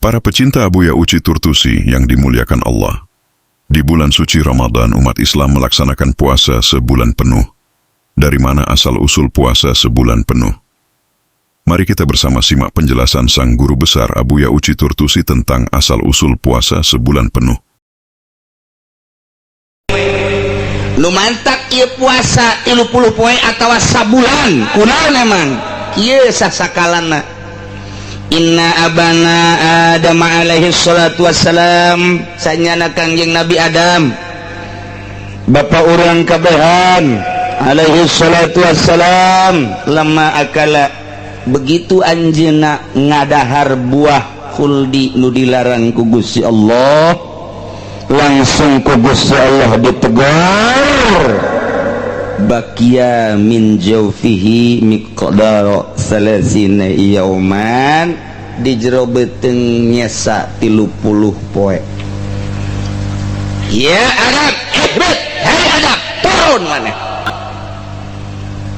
Para pecinta Buya Uci Turtusi yang dimuliakan Allah, di bulan suci Ramadan umat Islam melaksanakan puasa sebulan penuh. Dari mana asal-usul puasa sebulan penuh? Mari kita bersama simak penjelasan sang guru besar Buya Uci Turtusi tentang asal-usul puasa sebulan penuh. Nu mantak ieu puasa 30 poe atawa sabulan kunaon emang ieu sasakalana. Inna abana Adam alaihi salatu wassalam, sanyana Kangjeng Nabi Adam bapa urang kabehan alaihi salatu wassalam, lama akala begitu anjeunna ngadahar buah khuldi nu dilarang ku Gusti Allah, langsung ku Gusti Allah ditegur, bakia min jawfihi miqdaro salasina yauman, di jero beteng nyesa 30 poe. Ya Adam, hai Adam, turun mana?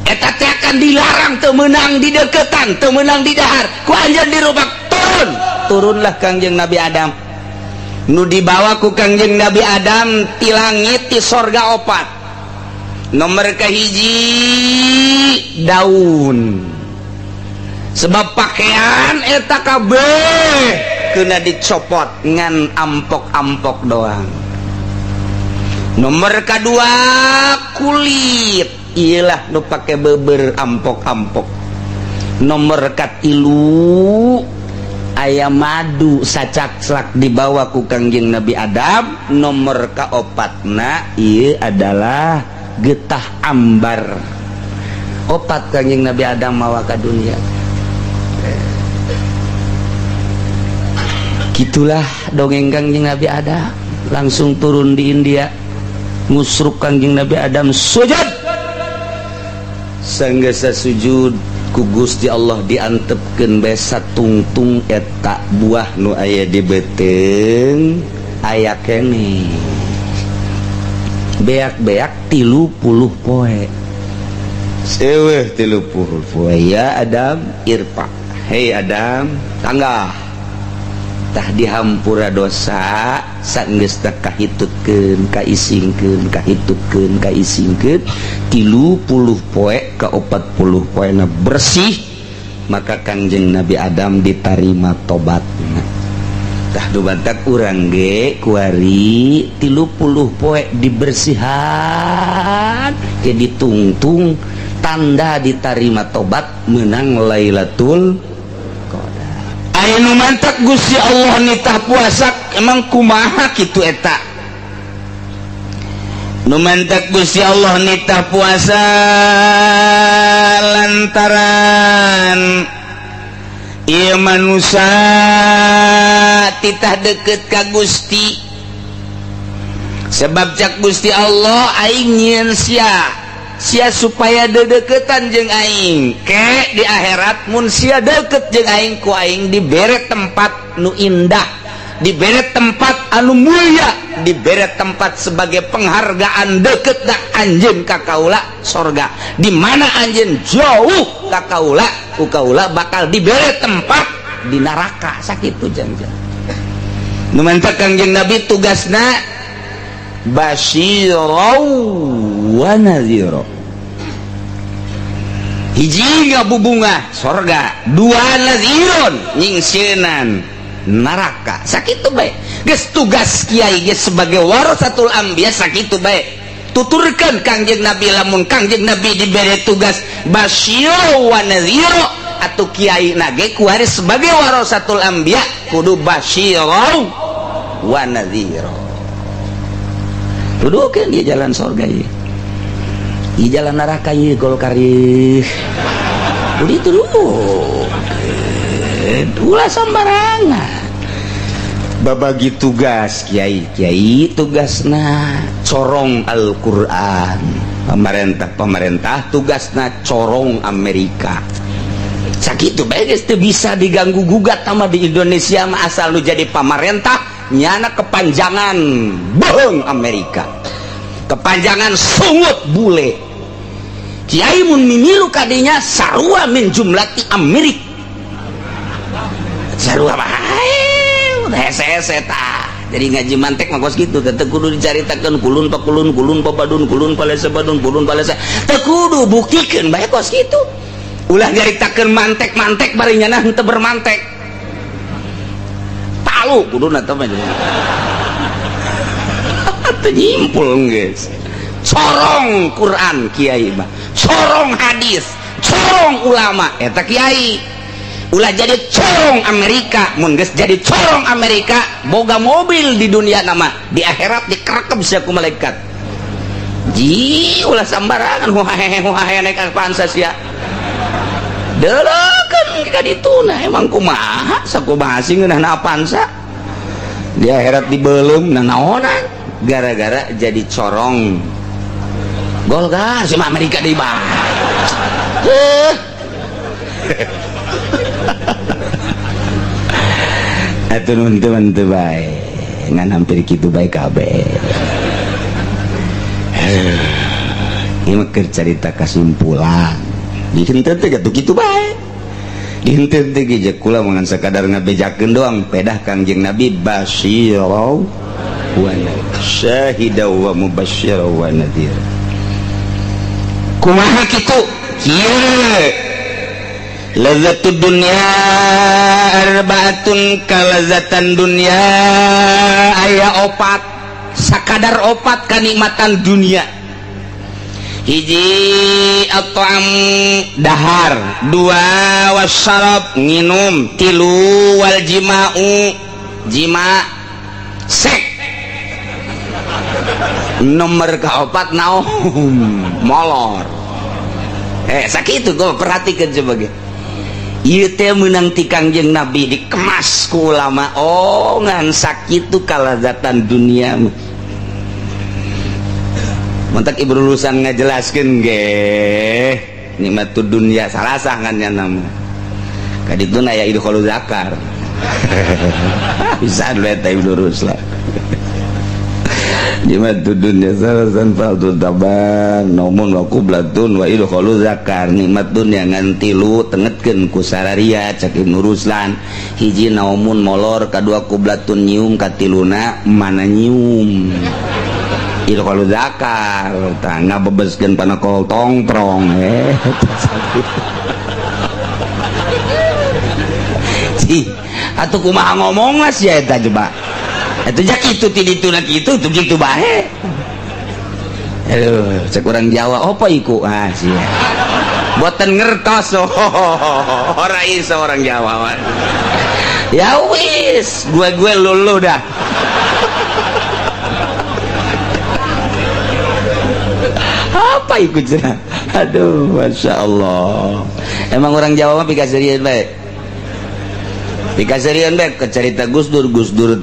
Eta teh akan dilarang, teu meunang di deketan, teu meunang di dahar, ku anjeun dirobak, turun. Turunlah Kangjeng Nabi Adam. Nu dibawa ku Kangjeng Nabi Adam ti langit ti sorga opat. Nomor kahiji daun, sebab pakaian eta kabeh kena dicopot ngan ampok-ampok doang. Nomor kedua kulit, iyalah nu pake beber ampok-ampok. Nomor katilu aya madu sacakslak dibawa ku Kangjeng Nabi Adam. Nomor kaopatna ieu adalah getah ambar. Opat Kangjeng Nabi Adam mawa ka dunia. Gitulah dongeng Kangjeng Nabi Adam. Langsung turun di India, ngusruk Kangjeng Nabi Adam sujud. Sanggasa sujud ku Gusti Allah diantepkeun bae satungtung eta buah nu aya di beuteung aya keneh. Beak-beak 30 poe. Seueuh 30 poe. Ya Adam irfa. Hei Adam, tanggah. Tah dihampura dosa saenggeus teh kahitutkeun, kaisingkeun, kahitutkeun, kaisingkeun 30 poe ka 40 poena bersih, maka Kangjeng Nabi Adam ditarima tobatna. Tah dumadak urang ge kuari 30 poe dibersihan ke ditungtung tanda ditarima tobat menang Lailatul Qadar. Anu mantak Gusti Allah nitah puasa emang kumaha kitu eta? Nu mantak Gusti Allah nitah puasa lantaran ieu manusia titah deket ka Gusti, sebab cak Gusti Allah aing nyieun sia supaya dedeketan jeung aing ke di akhirat. Mun sia deket jeung aing ku aing dibere tempat nu indah, dibere tempat anu mulia, dibere tempat sebagai penghargaan deket dak anjeun ka kaula sorga. Di mana anjeun jauh ka kaula, ku kaula bakal dibere tempat di neraka sakitu janjian. Nu mantap Kangjeng Nabi tugasna basyirau wa nadhira. Hiji ngabubungah sorga, dua nadhirun nyingsieunan neraka sakitu bae. Geus tugas kiai geus sebagai warasatul anbiya sakitu bae. Tuturkeun Kangjeng Nabi, lamun Kangjeng Nabi diberi tugas basyirau wa nadhira, atuh kiai nage kuari sebagai warasatul anbiya kudu basyirau wa nadhira. Dudukeun di jalan surga ieu. Di jalan neraka ieu Golkar ieu. Udah itu dulu. Ulah sembarangan. Babagi tugas kiai tugasna corong Al-Qur'an. Pemerintah tugasna corong Amerika. Sakitu bae geus teu bisa diganggu gugat sama di Indonesia mah asal lu jadi pamarentah nyana kepanjangan beung Amerika, kepanjangan sungut bule. Kiai mun mimilu kadinya sarua min jumlati Amerik. Sarua bae hese jadi ngaji mantek mah kos kitu teh kudu dicaritakeun kulun badun kulun palesa teu kudu buktikeun bae kos kitu ulah nyaritakeun mantek bari nyana henteu bermantek talu kuduna teh mah teu nyimpul geus corong Quran kiai mah corong hadis corong ulama eta kiai ulah jadi corong Amerika mun geus jadi corong Amerika boga mobil di dunia nama di akhirat dikerekep sia ku malaikat ji ulah sambarangan huahe naik pansa sia deulekeun ka dituna emang kumaha sakumaha sih ngeunah pansa di akhirat dibeulem naonan gara-gara jadi corong golga si Amerika deui bah atuh nun teu bae ngan hampir kitu bae kabeh ieu mah keur carita kasimpulan di henteu teh kitu bae di henteu teh ge kula mangan sakadar ngabejakeun doang pedah Kangjeng Nabi basyirau wa syahidaw wa mubasysyirau wa nadhir kumaha kitu kieu lazatud dunya arbaatun kalazatan dunya aya opat sakadar opat kanikmatan dunia hiji at'am dahar dua wasyarab nginum tilu wal jima'u jima sek nomor kaopat naon molor sakitu gue perhatikan sebagai ieu teh meunang ti Kangjeng Nabi dikemas ku ulama oh ngan sakitu kalazatan dunia montak ibu lulusan ngajelaskeun ge nikmatud dunya salasah kan nya nama kadituna aya idkhulu zakar bisa lu eta ibu lurus lah nikmatud dunya salasan fardhu taban naumun wa qublatun wa idkhulu zakar nikmat dunya ngan tilu tengetkeun ku sararia cak Ibnu Ruslan hiji naumun molor kadua qublatun nyium katiluna mana nyium idkhulu zakar tah ngabebeskeun panakol tongprong cih atuh kumaha ngomongna sia eta coba itu jak itu tidituna kitu tuh gitu bae aduh cek urang Jawa apa iku sia boten ngertos ora iso orang Jawa ya wis gue lulu dah apa iku cenah aduh Masya Allah emang orang Jawa mah pikaseureun bae dikasarian baik ke cerita Gus Dur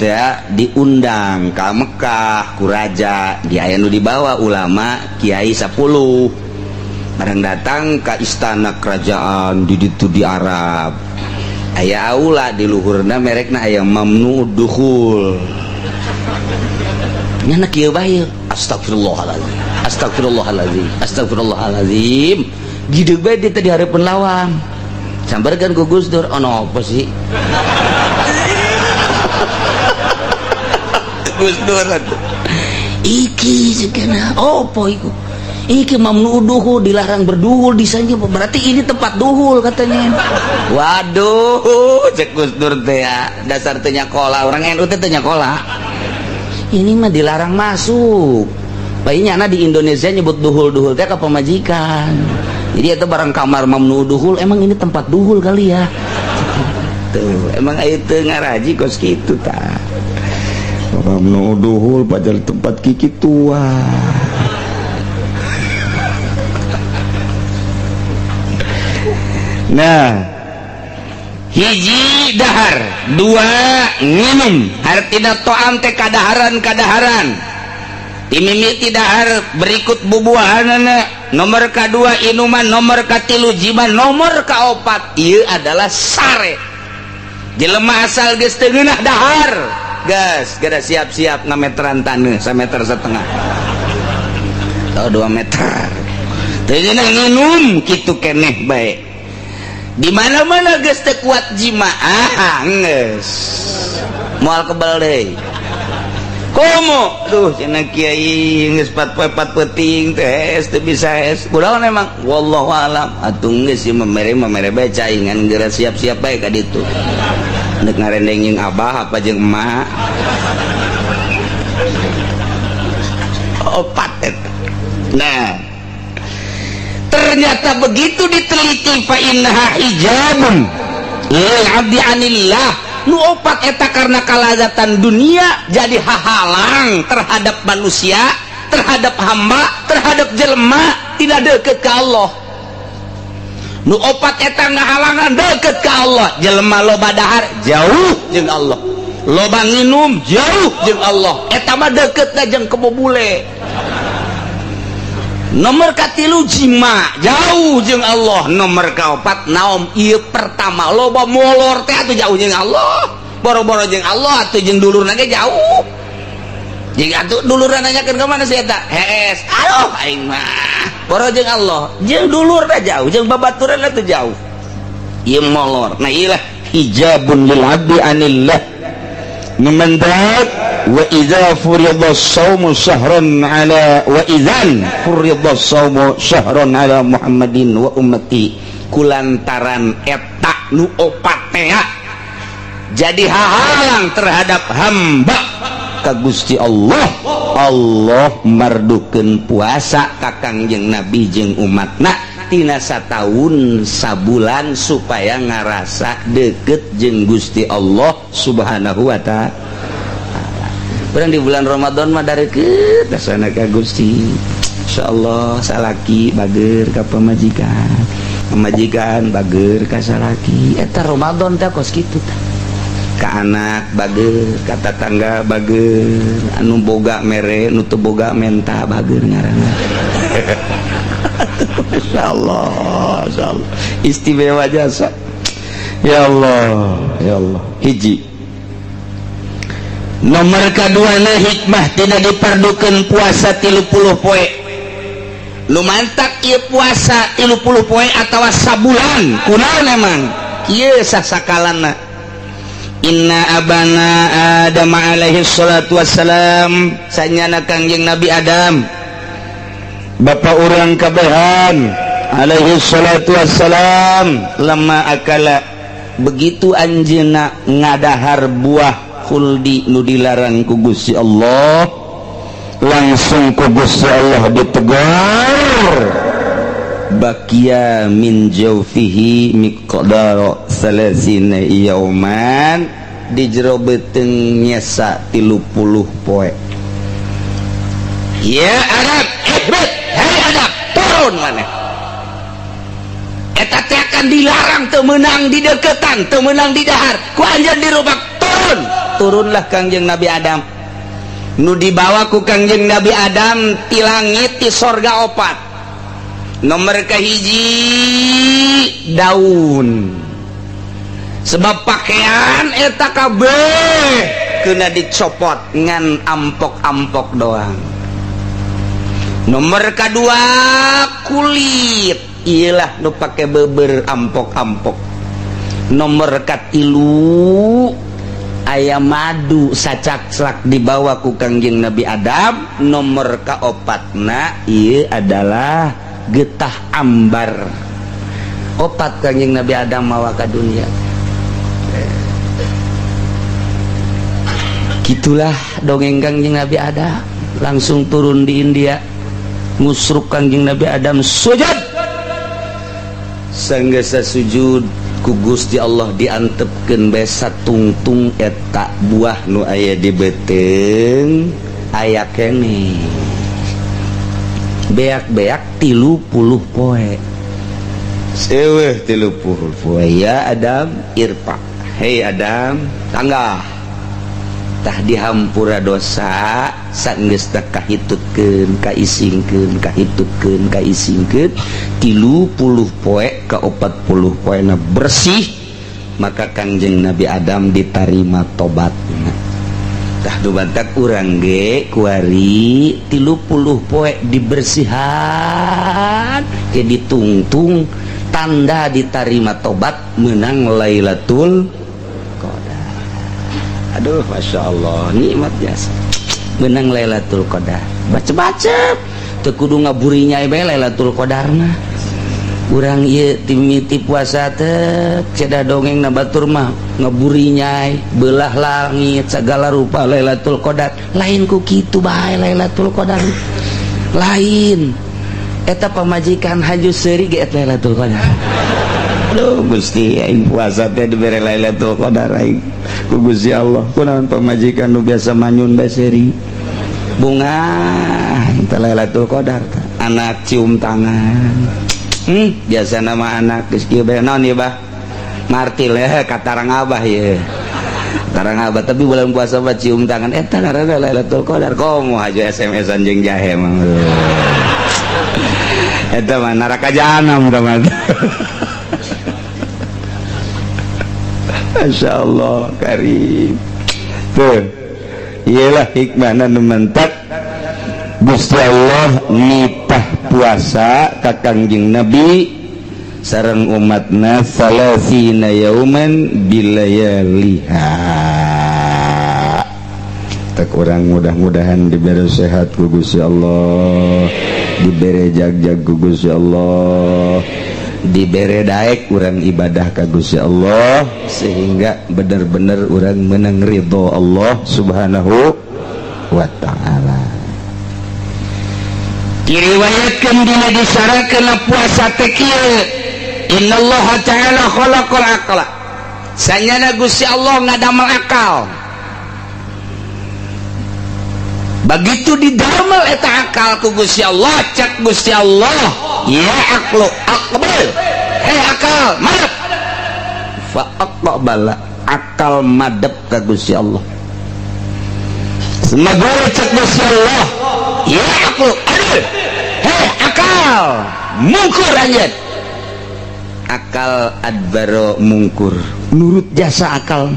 teh diundang ke Mekah ku raja di aya nu dibawa ulama kiai 10 bareng datang ke istana kerajaan di ditu di Arab aya aula di luhurna merekna aya mamnu dukhul nyana kieu bae astagfirullahalazim gideg bae di tadi hareupeun lawang sambarkan ku Gus Dur ono apa sih Gus Dur iki sekena opo iku iki mamnu duhul dilarang berduhul di sana berarti ini tempat duhul katanya waduh cek Gus Dur teh ya dasar teu nyakola orang NU teh teu nyakola ini mah dilarang masuk bayinya di Indonesia nyebut duhul teh ke pemajikan jadi itu barang kamar mamnu duhul emang ini tempat duhul kali ya tuh emang itu ngaraji kos gitu ta mamnu duhul padahal tempat kiki tua nah hiji dahar dua nginum hartina to'am teh kadaharan timimiti dahar berikut bubuahanana nomor kedua inuman nomor katilu jiman nomor kaopat ieu adalah sare jelema asal geus teu ngeunah dahar gas geura siap-siap ngameteran taneuh 1,5 meter atau 2 meter teu ngeunah nginum kitu keneh bae di mana-mana geus teu kuat jimaah geus moal kebal deui komo duh cenah kiai geus 4 peting teh teu bisa es kunaon emang wallahu alam atuh geus ieu mamere bae caingan geura siap-siap bae ka ditu neuk ngarendeng jeung abah apa jeung emak opat eta nah ternyata begitu diteliti fa innaha hijabun lil abdi anillah nu opat eta karena kalazatan dunia jadi hahalang terhadap manusia terhadap hamba terhadap jelema tidak deket ke Allah nu opat eta ngahalangan deket ke Allah jelema loba dahar jauh jeung Allah loba nginum jauh jeung Allah eta mah deketna jeung kebobule nomor katilu jima jauh jeung Allah nomor kaopat naom ieu pertama loba molor teh atuh jauh jeung Allah boro-boro jeung Allah atuh jeung dulurna ge jauh jeung atuh dulurna nanyakeun ka mana si eta hees aduh aing mah boro jeung Allah jeung dulurna jauh jeung babaturan atuh jauh ieu molor nah ieu lah hijabun lil abdi anillah memendak wa idza furida shaumu syahran ala wa idzan furida shaumu syahran ala Muhammadin wa ummati kulantaran eta nu opat teh jadi hahalang terhadap hamba ka Gusti Allah Allah mardukeun puasa ka Kangjeng Nabi jeung umatna tina sataun sabulan supaya ngarasa deket jeung Gusti Allah subhanahu wa ta'ala orang di bulan Ramadan mah darekeut asana ka Gusti insyaallah salaki bager ka pamajikan bager ka salaki eta Ramadan teh kos kitu teh ka anak bager ka tetangga bager anu boga mere nu teu boga menta bager ngaranna insyaallah istimewa jasa ya Allah hiji nomor kaduana hikmah tidak diperdukeun puasa 30 poe nu mantak ieu puasa 30 poe atawa sabulan kunaon emang ieu sasakalana inna abana Adam alaihi salatu wassalam sanyana Kangjeng Nabi Adam bapa urang kabehan alaihi salatu wassalam lama akala begitu anjeunna ngadahar buah khuldi nu dilarang ku Gusti Allah langsung ku Gusti Allah ditegur bakia min jawfihi miqdar salasina yauman di jero beuteung nyesa 30 poe ya Arab hebat hai Arab turun maneh eta teh akan dilarang teu meunang di deketan teu meunang di dahar ku anjeun dirobak turunlah Kangjeng Nabi Adam nu dibawa ku Kangjeng Nabi Adam ti langit ti sorga opat nomor kahiji daun sebab pakaian eta kabeh kena dicopot ngan ampok-ampok doang nomor kedua kulit iyalah nu pake beber ampok-ampok nomor katilu aya madu sacak-cak dibawa ku Kangjeng Nabi Adam nomor kaopatna ieu adalah getah ambar opat Kangjeng Nabi Adam mawa ka dunia gitulah dongeng Kangjeng Nabi Adam langsung turun di India ngusruk Kangjeng Nabi Adam sujud sanggasa sujud ku Gusti Allah diantepkeun bae satungtung eta buah nu aya di beuteung aya keneh beak-beak 30 poe seueuh 30 poe ya Adam irfa hei Adam tanggah tah dihampura dosa saenggeus teh kahitutkeun kaisingkeun kahitutkeun kaisingkeun 30 poe ka 40 poena bersih maka Kangjeng Nabi Adam ditarima tobatna tah dumadak urang ge kuari 30 poe dibersihan ke ditungtung tanda ditarima tobat menang Lailatul Qadar aduh Masya Allah nikmat biasa menang Lailatul Qadar baca-baca teu kudu ngaburinya bae Lailatul Qadar mah urang ieu timiti puasa teh cedah dongeng na batur mah ngaburinya belah langit segala rupa Lailatul Qadar lain ku kitu bae Lailatul Qadar lain eta pamajikan haju seuri ge eta Lailatul Qadar aduh Gusti aing puasa teh dibere Lailatul Qadar aing ku Gusti Allah kunaon pamajikan nu biasa manyun bae seuri bunga teh Lailatul Qadar anak cium tangan biasa nama anak geus kieu bae naon ieu bah martil ya katarang abah ya katarang abah tapi bulan puasa mah cium tangan eta ngaranna Lailatul Qadar komo haju SMS-an jeung jahe mah eta mah neraka jahanam teman Masya Allah karim tuh iyalah hikmahna nu mentak Gusti Allah nipah puasa ka Kangjeng Nabi sareng umatna salasina yauman bilayaliha tak urang mudah-mudahan diberi sehat ku Gusti Allah diberi jag-jag ku Gusti Allah diberi daek urang ibadah ka Gusti Allah sehingga benar-benar urang menang ridho Allah subhanahu wa ta'ala. Diriwayatkan dina disarakeun puasa teh kieu innallaha ta'ala khalaqal aqla sanyana Gusti Allah ngadamel akal begitu didamel eta akal ku Gusti Allah cak Gusti Allah ya aqlu aqbal akal madep fa aqbala akal madep ka Gusti Allah semoga cak Gusti Allah ya aqlu akal mungkur anjeun akal adbaro mungkur nurut jasa akal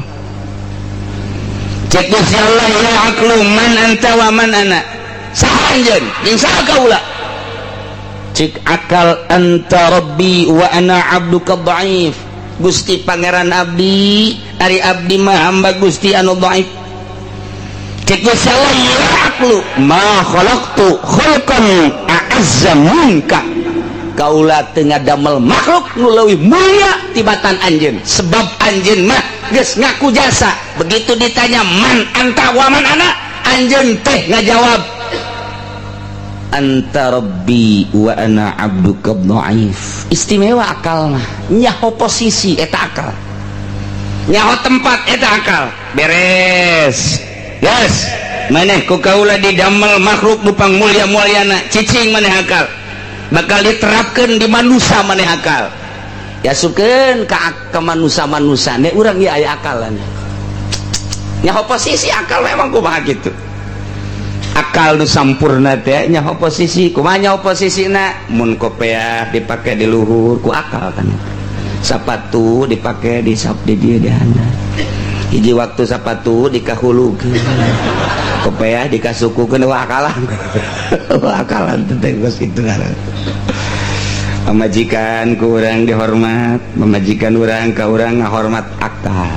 cek Gusti Allah ya aqlu man anta wa man ana saha anjeun jeung saha kaula cek akal anta rabbi wa ana abduka dhaif Gusti pangeran abdi ari abdi mah hamba Gusti anu dhaif cek Gusti Allah ya aqlu ma khalaqtu khalqan a'azza minka kaula teu ngadamel makhluk nu leuwih mulia tibatan anjeun sebab anjeun mah geus ngaku jasa begitu ditanya man anta wa man ana anjeun teh ngajawab anta rabbi wa ana abduka dhaif istimewa akal mah nyaho posisi eta akal nyaho tempat eta akal beres yes maneh ku kaula didamel makhluk nu pangmulia-muliana cicing maneh akal bakal diterapkan di manusia maneh akal ya sukeun ka manusia-manusia nek urang ieu aya akalan nyaho posisi akal memang kumaha kitu akal nu sampurna teh nyaho posisi kumaha nyaho posisina mun kopiah dipake di luhur ku akal kan sapatu dipake di dieu di handap hiji waktu sapatu dikahulukeun kopiah dikasukukeun wah akalan wah akalan teh geus kitu ngaran pamajikan ku urang dihormat pamajikan urang ka urang ngahormat akal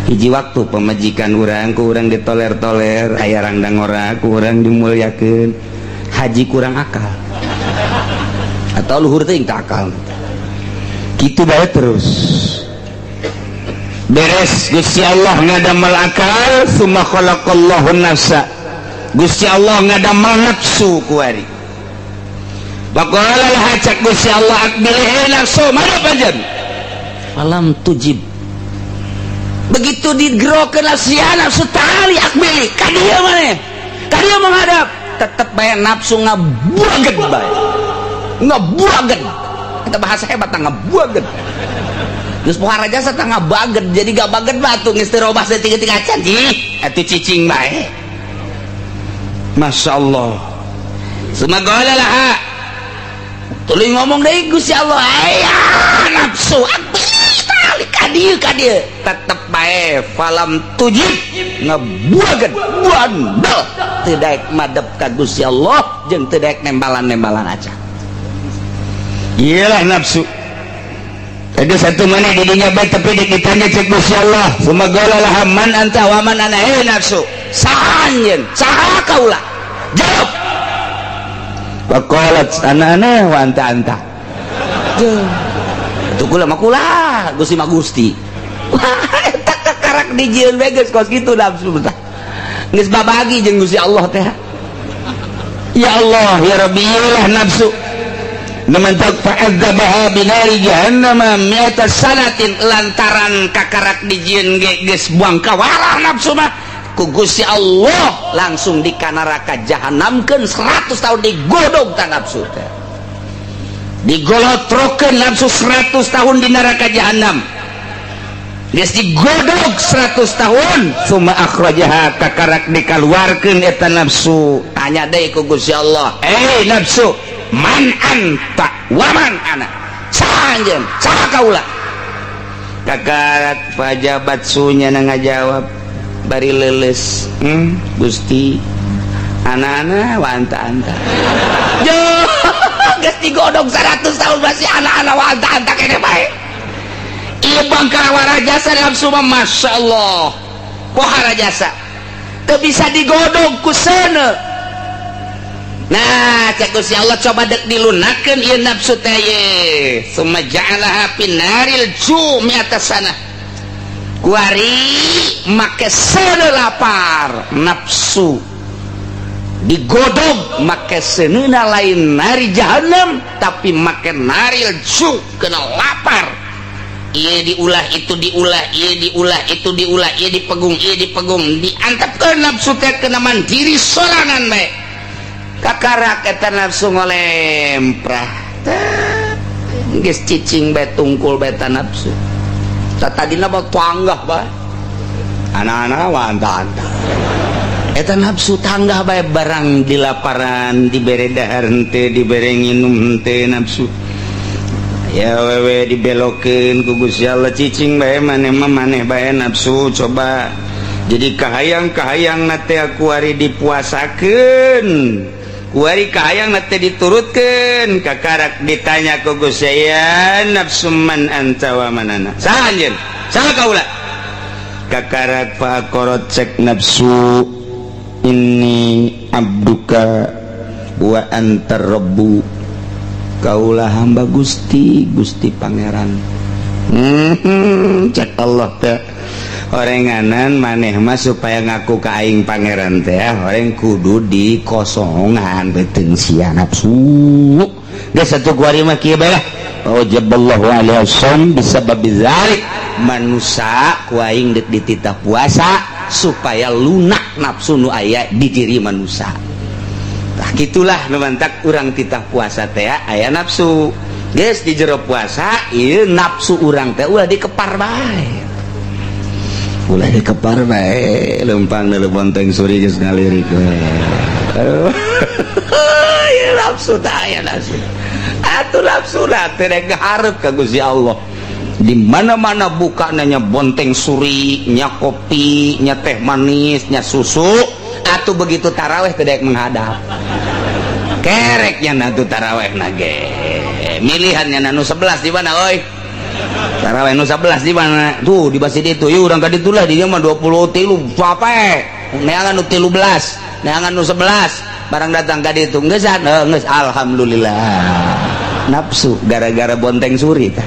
hiji waktu pamajikan urang ku urang ditoler-toler aya rangdang ora ku urang dimulyakeun haji kurang akal atau luhur teuing ka akal kitu bae terus beres Gusti Allah ngadamel akal summa khalaqallahu nafsa Gusti Allah ngadamel nafsu ku ari baqala lah cak Gusti Allah akbil nafsu mana panjen falam tujib begitu digerokeun sia nafsu tali akbil ka dieu maneh ka dieu menghadap tetep bae nafsu ngabuageun bae ngabuageun eta bahasa hebat ngabuageun geus pohara jasa tangga baget jadi gak baget batu geus teu robah saeutik-eutik acan ih atuh cicing bae Masya Allah semoga lah tuluy ngomong deui Gusti Allah aya nafsu akbil kadieu tetep bae falam tujib ngabuageun buandel teu daek madep ka Gusti Allah jeung teu daek nembalan-nembalan acan iyalah nafsu itu satu mana didinya baik tapi ditanya cek Gusti Allah sumagala lah man anta wa man ana nafsu sahanjeun saha kaula jawab faqalat ana wa anta tuh kula mah kula Gusti mah Gusti wah eta kakarak dijieun we geus kos kitu nafsu tah geus babagi jeung Gusti Allah teh ya Allah ya Rabbi lah nafsu namantak fa'adzabaha binari jahannama mi'ata sanatin lantaran kakarak dijieun geus buang kawalah nafsu mah ku Gusti Allah langsung di kana neraka jahanamkeun 100 tahun digodog ta nafsu teh digolotrokeun nafsu 100 tahun di neraka jahanam geus digodog 100 tahun summa akhrajaha kakarak dikaluarkeun eta nafsu tanya deui ku Gusti Allah nafsu man anta waman ana sanjeun saha kaula kakarat pajabat sunya ngajawab bari leuleus Gusti ana-ana wa anta geus digodog 100 tahun masih ana-ana wa anta kene bae ieu bangka warajasa nafsu mah masyaallah pohara jasa teu bisa digodog ku seuneu. Nah, cek Gusti Allah coba dek dilunakeun ieu nafsu teh ye. Summa ja'alaha finaril jumi atasana. Kuari make seuneu lapar nafsu. Digodog make seuneuna lain nari jahanam tapi make naril ju kena lapar. Ieu diulah itu diulah, ieu diulah itu diulah, ieu dipegung, diantepkeun nafsu teh kena mandiri sorangan bae. Kakarak eta nafsu ngolemprah geus cicing bae tungkul bae eta nafsu tadina mah tanggah bae ana-ana wa anta-anta eta nafsu tanggah bae barang di laparan dibere dahar henteu dibere nginum henteu nafsu ya wewe dibelokeun ku Gusti Allah cicing bae maneh mah maneh bae nafsu coba jadi kahayang-kahayang nate aku ari dipuasakeun kuari kahayang nate diturutkeun kakarak ditanya ku Gusti ya nafsu man anta wa manana saha anjeun saha kaula kakarak faqarat cek nafsu inni abduka wa anta rabbu kaula hamba Gusti Gusti pangeran cek Allah teh orenganan maneh mah supaya ngaku ka aing pangeran teh oreng kudu dikosongan beuteung sia nafsu geus satu kuari mah kieu bae lah wajaballahu alaihi wasallam bisabab dzalik manusa ku aing deuk dititah puasa supaya lunak nafsu nu aya di diri manusa tah kitulah nu mantak urang titah puasa teh aya nafsu geus di jero puasa ieu nafsu urang teh ulah dikepar bae ulah dikepar bae lempang dalam bonteng suri geus ngalirik we ya nafsu tah aya nafsu atuh nafsu teh ngaharep ka Gusti Allah di mana-mana buka nya bonteng suri nya kopi nya teh manis nya susu atuh begitu tarawih teh daek menghadap kereknya natu tarawih nage milihannya nanu 11 di mana oi tarawih nu 11 di mana tuh di masjid itu yuk urang ka ditu lah di dieu mah 23 pape neangan nu 13 neangan nu 11 barang datang ka ditu geus alhamdulillah nafsu gara-gara bonteng suri tah